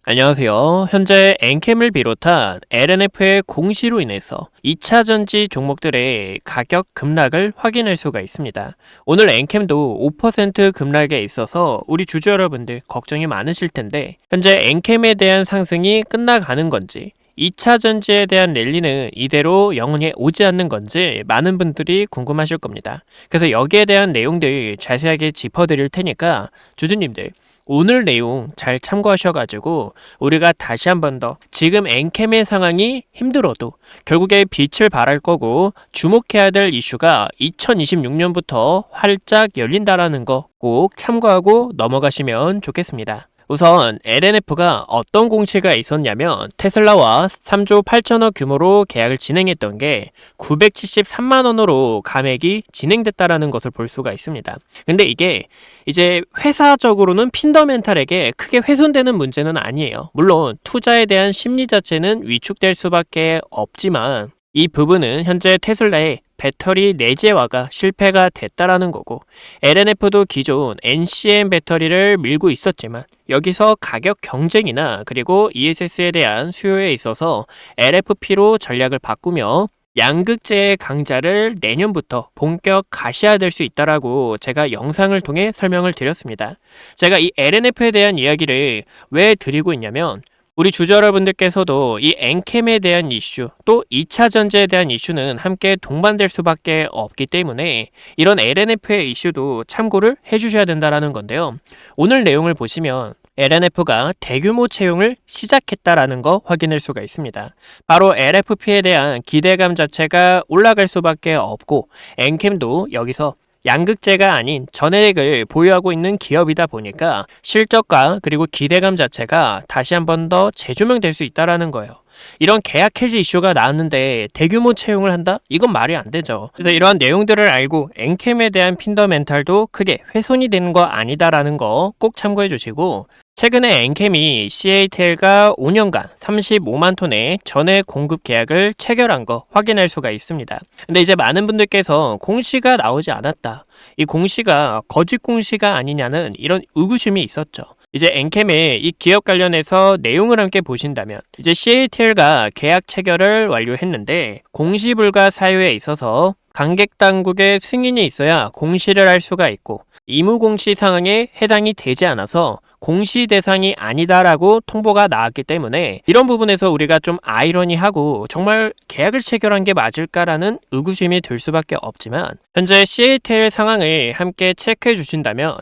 안녕하세요. 현재 엔캠을 비롯한 LNF의 공시로 인해서 2차 전지 종목들의 가격 급락을 확인할 수가 있습니다. 오늘 엔캠도 5% 급락에 있어서 우리 주주 여러분들 걱정이 많으실 텐데, 현재 엔캠에 대한 상승이 끝나가는 건지 2차 전지에 대한 랠리는 이대로 영원히 오지 않는 건지 많은 분들이 궁금하실 겁니다. 그래서 여기에 대한 내용들 자세하게 짚어드릴 테니까 주주님들 오늘 내용 잘 참고하셔가지고 우리가 다시 한 번 더 지금 엔캠의 상황이 힘들어도 결국에 빛을 발할 거고, 주목해야 될 이슈가 2026년부터 활짝 열린다라는 거 꼭 참고하고 넘어가시면 좋겠습니다. 우선 LNF가 어떤 공시가 있었냐면, 테슬라와 3조 8천억 규모로 계약을 진행했던 게 973만 원으로 감액이 진행됐다라는 것을 볼 수가 있습니다. 근데 이게 이제 회사적으로는 핀더멘탈에게 크게 훼손되는 문제는 아니에요. 물론 투자에 대한 심리 자체는 위축될 수밖에 없지만, 이 부분은 현재 테슬라의 배터리 내재화가 실패가 됐다라는 거고, LNF도 기존 NCM 배터리를 밀고 있었지만 여기서 가격 경쟁이나 그리고 ESS에 대한 수요에 있어서 LFP로 전략을 바꾸며 양극재의 강자를 내년부터 본격 가시화될 수 있다라고 제가 영상을 통해 설명을 드렸습니다. 제가 이 LNF에 대한 이야기를 왜 드리고 있냐면, 우리 주주 여러분들께서도 이 엔캠에 대한 이슈, 또 2차 전지에 대한 이슈는 함께 동반될 수밖에 없기 때문에 이런 LNF의 이슈도 참고를 해주셔야 된다는 건데요. 오늘 내용을 보시면 LNF가 대규모 채용을 시작했다라는 거 확인할 수가 있습니다. 바로 LFP에 대한 기대감 자체가 올라갈 수밖에 없고, 엔캠도 여기서 양극재가 아닌 전해액을 보유하고 있는 기업이다 보니까 실적과 그리고 기대감 자체가 다시 한 번 더 재조명될 수 있다라는 거예요. 이런 계약 해지 이슈가 나왔는데 대규모 채용을 한다? 이건 말이 안 되죠. 그래서 이러한 내용들을 알고 엔캠에 대한 핀더멘탈도 크게 훼손이 되는 거 아니다라는 거 꼭 참고해 주시고, 최근에 엔캠이 CATL과 5년간 35만 톤의 전해 공급 계약을 체결한 거 확인할 수가 있습니다. 근데 이제 많은 분들께서 공시가 나오지 않았다, 이 공시가 거짓 공시가 아니냐는 이런 의구심이 있었죠. 이제 엔캠의 이 기업 관련해서 내용을 함께 보신다면, 이제 CATL과 계약 체결을 완료했는데 공시 불가 사유에 있어서 관객 당국의 승인이 있어야 공시를 할 수가 있고, 의무 공시 상황에 해당이 되지 않아서 공시 대상이 아니다라고 통보가 나왔기 때문에, 이런 부분에서 우리가 좀 아이러니하고 정말 계약을 체결한 게 맞을까라는 의구심이 들 수밖에 없지만, 현재 CATL 상황을 함께 체크해 주신다면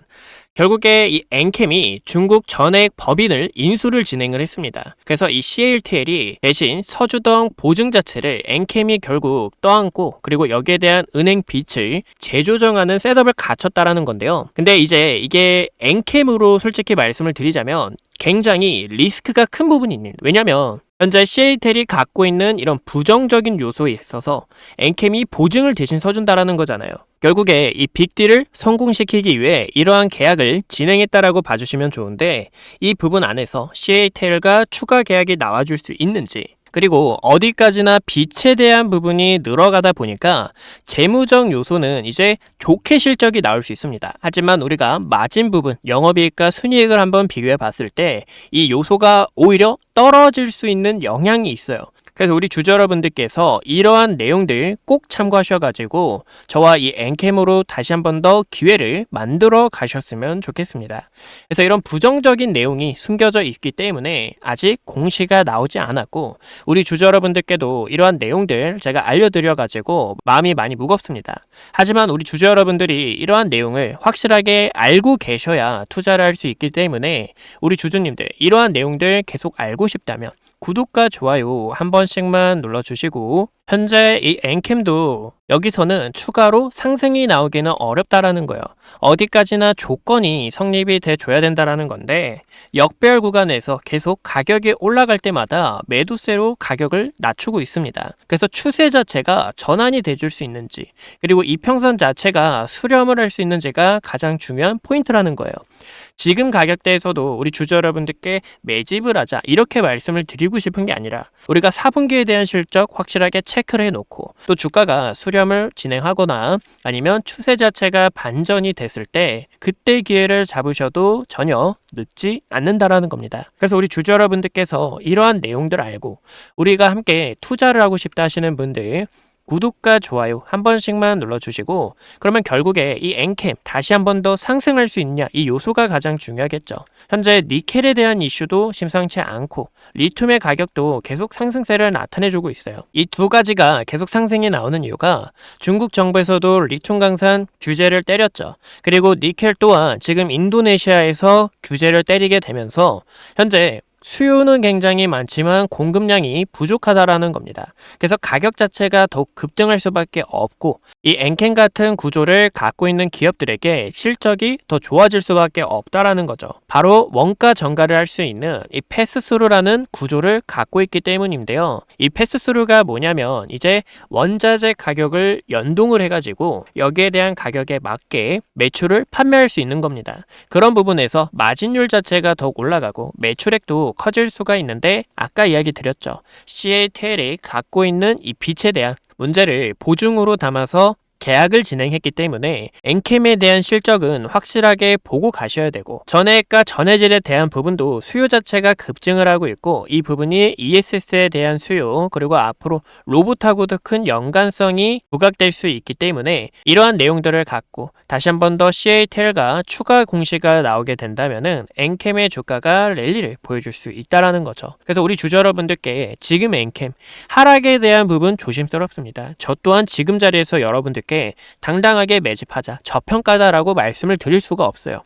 결국에 이 엔캠이 중국 전액 법인을 인수를 진행을 했습니다. 그래서 이 CATL이 대신 서주동 보증 자체를 엔캠이 결국 떠안고, 그리고 여기에 대한 은행 빚을 재조정하는 셋업을 갖췄다라는 건데요. 근데 이제 이게 엔캠으로 솔직히 말씀을 드리자면 굉장히 리스크가 큰 부분이 있습니다. 왜냐면 현재 CATL이 갖고 있는 이런 부정적인 요소에 있어서 엔캠이 보증을 대신 서준다라는 거잖아요. 결국에 이 빅딜을 성공시키기 위해 이러한 계약을 진행했다라고 봐주시면 좋은데, 이 부분 안에서 CATL과 추가 계약이 나와줄 수 있는지, 그리고 어디까지나 빚에 대한 부분이 늘어가다 보니까 재무적 요소는 이제 좋게 실적이 나올 수 있습니다. 하지만 우리가 마진 부분, 영업이익과 순이익을 한번 비교해 봤을 때 이 요소가 오히려 떨어질 수 있는 영향이 있어요. 그래서 우리 주주 여러분들께서 이러한 내용들 꼭 참고하셔가지고 저와 이 엔캠으로 다시 한 번 더 기회를 만들어 가셨으면 좋겠습니다. 그래서 이런 부정적인 내용이 숨겨져 있기 때문에 아직 공시가 나오지 않았고, 우리 주주 여러분들께도 이러한 내용들 제가 알려드려가지고 마음이 많이 무겁습니다. 하지만 우리 주주 여러분들이 이러한 내용을 확실하게 알고 계셔야 투자를 할 수 있기 때문에, 우리 주주님들 이러한 내용들 계속 알고 싶다면 구독과 좋아요 한 번씩만 눌러주시고, 현재 이 엔캠도 여기서는 추가로 상승이 나오기는 어렵다라는 거예요. 어디까지나 조건이 성립이 돼줘야 된다라는 건데, 역별 구간에서 계속 가격이 올라갈 때마다 매도세로 가격을 낮추고 있습니다. 그래서 추세 자체가 전환이 돼줄 수 있는지, 그리고 이평선 자체가 수렴을 할 수 있는지가 가장 중요한 포인트라는 거예요. 지금 가격대에서도 우리 주주 여러분들께 매집을 하자 이렇게 말씀을 드리고 싶은 게 아니라 우리가 4분기에 대한 실적 확실하게 체크를 해놓고 또 주가가 수렴을 진행하거나 아니면 추세 자체가 반전이 됐을 때 그때 기회를 잡으셔도 전혀 늦지 않는다라는 겁니다. 그래서 우리 주주 여러분들께서 이러한 내용들 알고 우리가 함께 투자를 하고 싶다 하시는 분들 구독과 좋아요 한 번씩만 눌러주시고 그러면 결국에 이 엔캠 다시 한 번 더 상승할 수 있냐 이 요소가 가장 중요하겠죠. 현재 니켈에 대한 이슈도 심상치 않고 리튬의 가격도 계속 상승세를 나타내주고 있어요. 이 두 가지가 계속 상승이 나오는 이유가 중국 정부에서도 리튬 강산 규제를 때렸죠. 그리고 니켈 또한 지금 인도네시아에서 규제를 때리게 되면서 현재 수요는 굉장히 많지만 공급량이 부족하다라는 겁니다. 그래서 가격 자체가 더욱 급등할 수밖에 없고 이 엔캠 같은 구조를 갖고 있는 기업들에게 실적이 더 좋아질 수밖에 없다라는 거죠. 바로 원가 전가를 할 수 있는 이 패스스루라는 구조를 갖고 있기 때문인데요. 이 패스스루가 뭐냐면 이제 원자재 가격을 연동을 해가지고 여기에 대한 가격에 맞게 매출을 판매할 수 있는 겁니다. 그런 부분에서 마진율 자체가 더욱 올라가고 매출액도 커질 수가 있는데 아까 이야기 드렸죠. CATL이 갖고 있는 이 빛에 대한 문제를 보증으로 담아서 계약을 진행했기 때문에 엔캠에 대한 실적은 확실하게 보고 가셔야 되고 전해액과 전해질에 대한 부분도 수요 자체가 급증을 하고 있고 이 부분이 ESS에 대한 수요 그리고 앞으로 로봇하고도 큰 연관성이 부각될 수 있기 때문에 이러한 내용들을 갖고 다시 한 번 더 CATL과 추가 공시가 나오게 된다면은 엔캠의 주가가 랠리를 보여줄 수 있다라는 거죠. 그래서 우리 주주 여러분들께 지금 엔캠 하락에 대한 부분 조심스럽습니다. 저 또한 지금 자리에서 여러분들께 당당하게 매집하자 저평가다라고 말씀을 드릴 수가 없어요.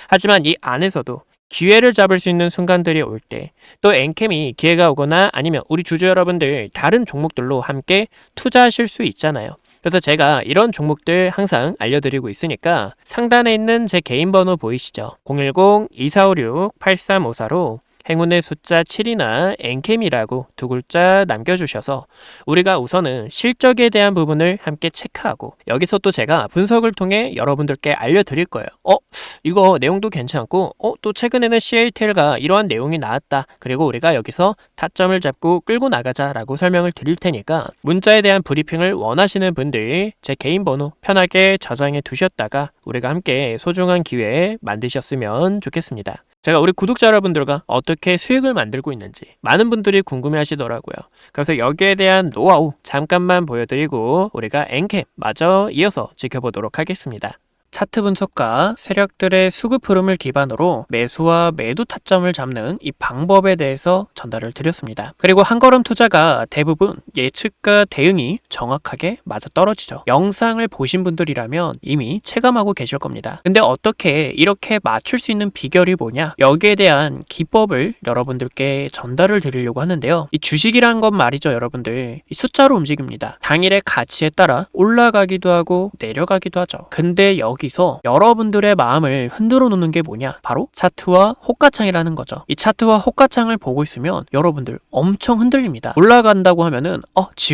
하지만 이 안에서도 기회를 잡을 수 있는 순간들이 올 때 또 엔캠이 기회가 오거나 아니면 우리 주주 여러분들 다른 종목들로 함께 투자하실 수 있잖아요. 그래서 제가 이런 종목들 항상 알려드리고 있으니까 상단에 있는 제 개인 번호 보이시죠? 010-2456-8354로 행운의 숫자 7이나 엔캠이라고 두 글자 남겨주셔서 우리가 우선은 실적에 대한 부분을 함께 체크하고 여기서 또 제가 분석을 통해 여러분들께 알려드릴 거예요. 이거 내용도 괜찮고 또 최근에는 CATL가 이러한 내용이 나왔다. 그리고 우리가 여기서 타점을 잡고 끌고 나가자라고 설명을 드릴 테니까 문자에 대한 브리핑을 원하시는 분들 제 개인 번호 편하게 저장해 두셨다가 우리가 함께 소중한 기회 만드셨으면 좋겠습니다. 제가 우리 구독자 여러분들과 어떻게 수익을 만들고 있는지 많은 분들이 궁금해 하시더라고요. 그래서 여기에 대한 노하우 잠깐만 보여드리고 우리가 엔캠 마저 이어서 지켜보도록 하겠습니다. 차트 분석과 세력들의 수급 흐름을 기반으로 매수와 매도 타점을 잡는 이 방법에 대해서 전달을 드렸습니다. 그리고 한걸음 투자가 대부분 예측과 대응이 정확하게 맞아떨어지죠. 영상을 보신 분들이라면 이미 체감하고 계실 겁니다. 근데 어떻게 이렇게 맞출 수 있는 비결이 뭐냐? 여기에 대한 기법을 여러분들께 전달을 드리려고 하는데요. 이 주식이란 건 말이죠, 여러분들. 이 숫자로 움직입니다. 당일의 가치에 따라 올라가기도 하고 내려가기도 하죠. 근데 여기서 여러분들의 마음을 흔들어 놓는 게 뭐냐? 바로 차트와 호가창이라는 거죠. 이 차트와 호가창을 보고 있으면 여러분들 엄청 흔들립니다. 올라간다고 하면은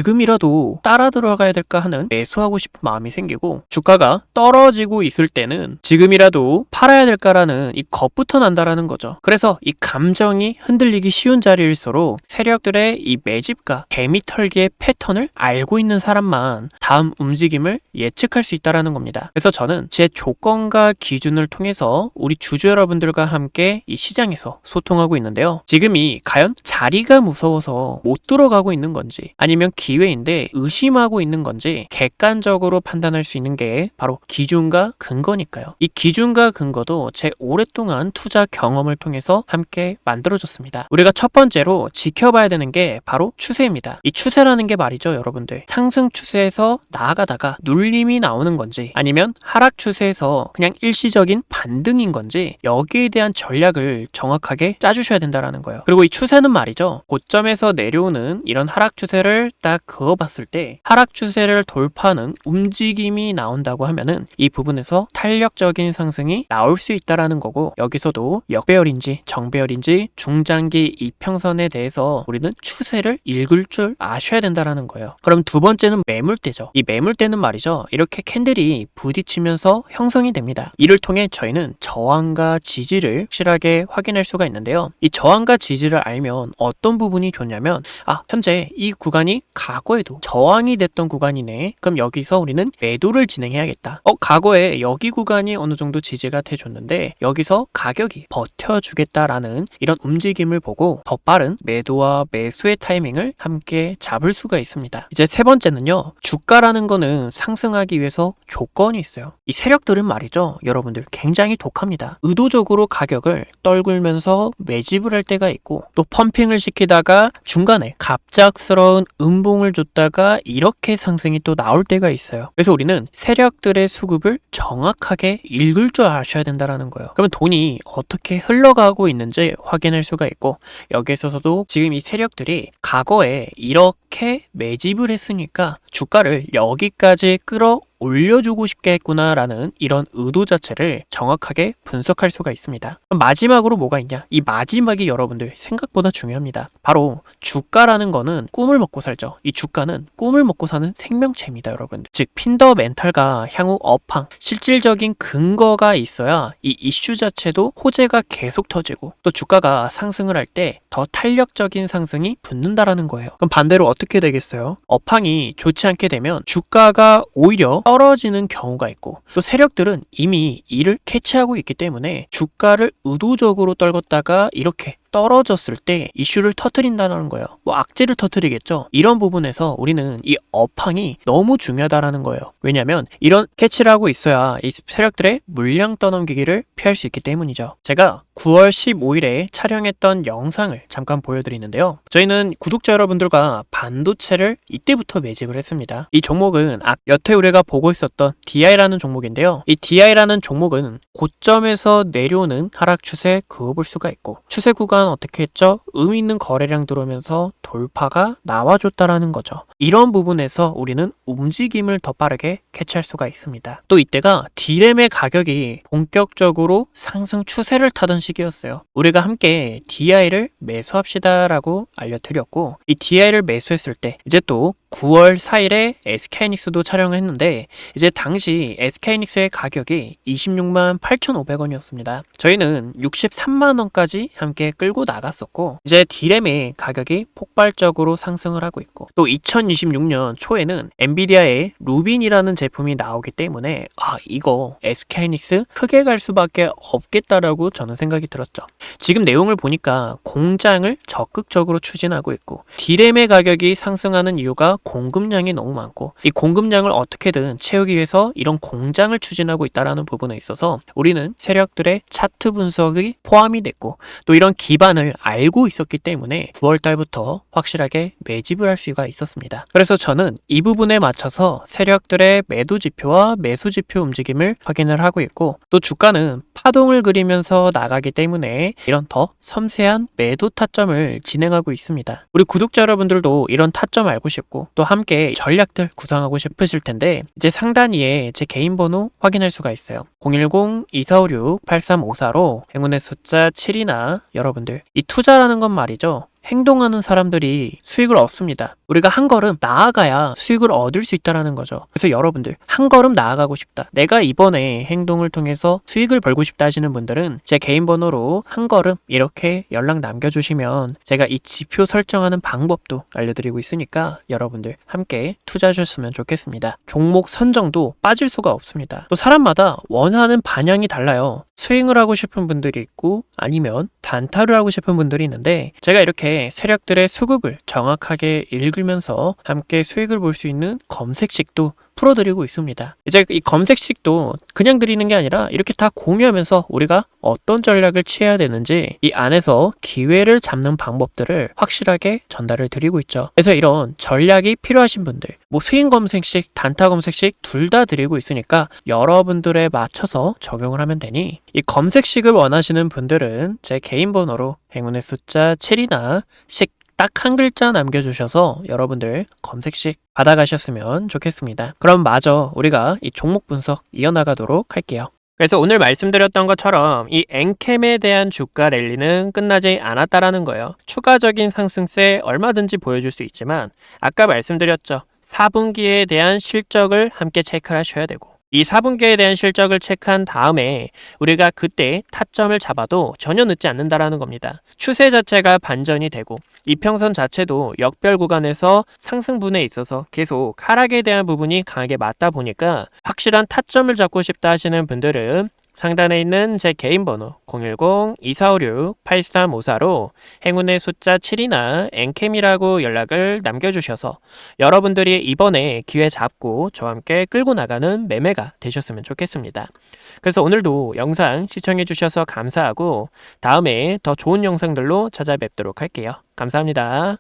지금이라도 따라 들어가야 될까 하는 매수하고 싶은 마음이 생기고 주가가 떨어지고 있을 때는 지금이라도 팔아야 될까라는 이 겁부터 난다라는 거죠. 그래서 이 감정이 흔들리기 쉬운 자리일수록 세력들의 이 매집과 개미 털기의 패턴을 알고 있는 사람만 다음 움직임을 예측할 수 있다라는 겁니다. 그래서 저는 제 조건과 기준을 통해서 우리 주주 여러분들과 함께 이 시장에서 소통하고 있는데요. 지금이 과연 자리가 무서워서 못 들어가고 있는 건지 아니면 기회인데 의심하고 있는 건지 객관적으로 판단할 수 있는 게 바로 기준과 근거니까요. 이 기준과 근거도 제 오랫동안 투자 경험을 통해서 함께 만들어졌습니다. 우리가 첫 번째로 지켜봐야 되는 게 바로 추세입니다. 이 추세라는 게 말이죠, 여러분들. 상승 추세에서 나아가다가 눌림이 나오는 건지 아니면 하락 추세에서 그냥 일시적인 반등인 건지 여기에 대한 전략을 정확하게 짜주셔야 된다는 거예요. 그리고 이 추세는 말이죠. 고점에서 내려오는 이런 하락 추세를 딱 그어봤을 때 하락 추세를 돌파하는 움직임이 나온다고 하면은 이 부분에서 탄력적인 상승이 나올 수 있다라는 거고 여기서도 역배열인지 정배열인지 중장기 이평선에 대해서 우리는 추세를 읽을 줄 아셔야 된다라는 거예요. 그럼 두 번째는 매물대죠. 이 매물대는 말이죠. 이렇게 캔들이 부딪히면서 통해서 형성이 됩니다. 이를 통해 저희는 저항과 지지를 확실하게 확인할 수가 있는데요. 이 저항과 지지를 알면 어떤 부분이 좋냐면 현재 이 구간이 과거에도 저항이 됐던 구간이네. 그럼 여기서 우리는 매도를 진행해야겠다. 과거에 여기 구간이 어느 정도 지지가 돼줬는데 여기서 가격이 버텨주겠다라는 이런 움직임을 보고 더 빠른 매도와 매수의 타이밍을 함께 잡을 수가 있습니다. 이제 세 번째는요. 주가라는 거는 상승하기 위해서 조건이 있어요. 이 세력들은 말이죠. 여러분들 굉장히 독합니다. 의도적으로 가격을 떨굴면서 매집을 할 때가 있고 또 펌핑을 시키다가 중간에 갑작스러운 음봉을 줬다가 이렇게 상승이 또 나올 때가 있어요. 그래서 우리는 세력들의 수급을 정확하게 읽을 줄 아셔야 된다는 거예요. 그러면 돈이 어떻게 흘러가고 있는지 확인할 수가 있고 여기에 있어서도 지금 이 세력들이 과거에 이렇게 매집을 했으니까 주가를 여기까지 올려주고 싶게 했구나라는 이런 의도 자체를 정확하게 분석할 수가 있습니다. 그럼 마지막으로 뭐가 있냐? 이 마지막이 여러분들 생각보다 중요합니다. 바로 주가라는 거는 꿈을 먹고 살죠. 이 주가는 꿈을 먹고 사는 생명체입니다, 여러분들. 즉 핀더멘탈과 향후 업황, 실질적인 근거가 있어야 이 이슈 자체도 호재가 계속 터지고 또 주가가 상승을 할 때 더 탄력적인 상승이 붙는다라는 거예요. 그럼 반대로 어떻게 되겠어요? 업황이 좋지 않게 되면 주가가 오히려 떨어지는 경우가 있고 또 세력들은 이미 이를 캐치하고 있기 때문에 주가를 의도적으로 떨궜다가 이렇게 떨어졌을 때 이슈를 터뜨린다는 거예요. 악재를 터뜨리겠죠. 이런 부분에서 우리는 이 업황이 너무 중요하다라는 거예요. 왜냐하면 이런 캐치를 하고 있어야 이 세력들의 물량 떠넘기기를 피할 수 있기 때문이죠. 제가 9월 15일에 촬영했던 영상을 잠깐 보여드리는데요. 저희는 구독자 여러분들과 반도체를 이때부터 매집을 했습니다. 이 종목은 여태 우리가 보고 있었던 DI라는 종목인데요. 이 DI라는 종목은 고점에서 내려오는 하락 추세 그어볼 수가 있고 추세 구간 어떻게 했죠? 의미 있는 거래량 들어오면서 돌파가 나와줬다라는 거죠. 이런 부분에서 우리는 움직임을 더 빠르게 캐치할 수가 있습니다. 또 이때가 D램의 가격이 본격적으로 상승 추세를 타던 시기였어요. 우리가 함께 DI를 매수합시다라고 알려드렸고 이 DI를 매수했을 때 이제 또 9월 4일에 SK하이닉스도 촬영을 했는데 이제 당시 SK하이닉스의 가격이 26만 8,500원이었습니다. 저희는 63만원까지 함께 끌고 나갔었고 이제 D램의 가격이 폭발적으로 상승을 하고 있고 또 2026년 초에는 엔비디아의 루빈이라는 제품이 나오기 때문에 이거 SK하이닉스 크게 갈 수밖에 없겠다라고 저는 생각이 들었죠. 지금 내용을 보니까 공장을 적극적으로 추진하고 있고 D램의 가격이 상승하는 이유가 공급량이 너무 많고 이 공급량을 어떻게든 채우기 위해서 이런 공장을 추진하고 있다는 부분에 있어서 우리는 세력들의 차트 분석이 포함이 됐고 또 이런 기반을 알고 있었기 때문에 9월 달부터 확실하게 매집을 할 수가 있었습니다. 그래서 저는 이 부분에 맞춰서 세력들의 매도 지표와 매수 지표 움직임을 확인을 하고 있고 또 주가는 파동을 그리면서 나가기 때문에 이런 더 섬세한 매도 타점을 진행하고 있습니다. 우리 구독자 여러분들도 이런 타점 알고 싶고 또 함께 전략들 구상하고 싶으실 텐데 이제 상단위에 제 개인 번호 확인할 수가 있어요. 010-2456-8354로 행운의 숫자 7이나 여러분들 이 투자라는 건 말이죠. 행동하는 사람들이 수익을 얻습니다. 우리가 한 걸음 나아가야 수익을 얻을 수 있다는 거죠. 그래서 여러분들 한 걸음 나아가고 싶다. 내가 이번에 행동을 통해서 수익을 벌고 싶다 하시는 분들은 제 개인 번호로 한 걸음 이렇게 연락 남겨주시면 제가 이 지표 설정하는 방법도 알려드리고 있으니까 여러분들 함께 투자하셨으면 좋겠습니다. 종목 선정도 빠질 수가 없습니다. 또 사람마다 원하는 방향이 달라요. 스윙을 하고 싶은 분들이 있고 아니면 단타를 하고 싶은 분들이 있는데 제가 이렇게 세력들의 수급을 정확하게 읽으면서 함께 수익을 볼 수 있는 검색식도 풀어드리고 있습니다. 이제 이 검색식도 그냥 드리는 게 아니라 이렇게 다 공유하면서 우리가 어떤 전략을 취해야 되는지 이 안에서 기회를 잡는 방법들을 확실하게 전달을 드리고 있죠. 그래서 이런 전략이 필요하신 분들 스윙 검색식, 단타 검색식 둘 다 드리고 있으니까 여러분들에 맞춰서 적용을 하면 되니 이 검색식을 원하시는 분들은 제 개인 번호로 행운의 숫자 7이나 식 딱 한 글자 남겨주셔서 여러분들 검색식 받아가셨으면 좋겠습니다. 그럼 마저 우리가 이 종목 분석 이어나가도록 할게요. 그래서 오늘 말씀드렸던 것처럼 이 엔캠에 대한 주가 랠리는 끝나지 않았다라는 거예요. 추가적인 상승세 얼마든지 보여줄 수 있지만 아까 말씀드렸죠. 4분기에 대한 실적을 함께 체크를 하셔야 되고 이 4분기에 대한 실적을 체크한 다음에 우리가 그때 타점을 잡아도 전혀 늦지 않는다라는 겁니다. 추세 자체가 반전이 되고 이평선 자체도 역별 구간에서 상승분에 있어서 계속 하락에 대한 부분이 강하게 맞다 보니까 확실한 타점을 잡고 싶다 하시는 분들은 상단에 있는 제 개인 번호 010-2456-8354로 행운의 숫자 7이나 엔캠이라고 연락을 남겨주셔서 여러분들이 이번에 기회 잡고 저와 함께 끌고 나가는 매매가 되셨으면 좋겠습니다. 그래서 오늘도 영상 시청해 주셔서 감사하고 다음에 더 좋은 영상들로 찾아뵙도록 할게요. 감사합니다.